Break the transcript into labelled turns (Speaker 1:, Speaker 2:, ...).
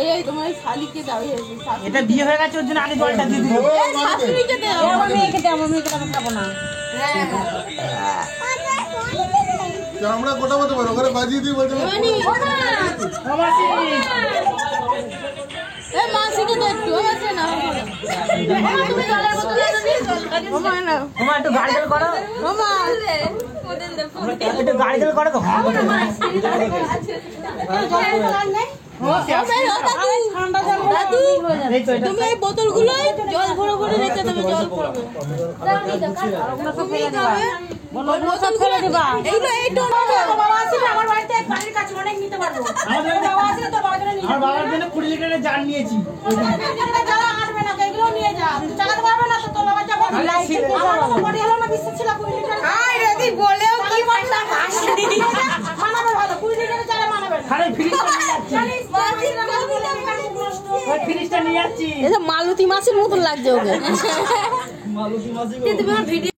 Speaker 1: এই তোমার শালিকে দাও
Speaker 2: এটা বিয়ে হয়ে গেছে ওর জন্য আগে জলটা দিয়ে দিল
Speaker 1: শাশুড়িকে দাও
Speaker 3: আমার মেয়েকে দে আমি খাবো না
Speaker 4: আমরা গোটা মতো পারো ওখানে বাজিয়ে দিয়ে বলতে
Speaker 1: মাসিকে তো একটু আছে না তুমি জলের বোতল
Speaker 2: একটু গাড়ি জল করো একটু গাড়ি জল করো তো
Speaker 1: তুমি এই বোতলগুলো জল ভরে ভরে রেখে দেবে জল পড়বে
Speaker 3: আমার বাড়িতে বাড়ির কাছে অনেক নিতে পারবো
Speaker 2: আমার বাবার জন্য 20 লিটারের জার নিয়েছি
Speaker 3: এগুলো নিয়ে যা চালাতে পারবে না তো তোর বাবা যাবো আমার হলো না বিশ্বাস ছিল 20 লিটার
Speaker 1: বলেও কি
Speaker 3: মানাবে ভালো 20 লিটারের চালে মানাবে
Speaker 2: আরে ফ্রিজটা নিয়ে যাচ্ছি
Speaker 1: মালতী মাছের মতন লাগছে ওকে
Speaker 2: মালতী মাছি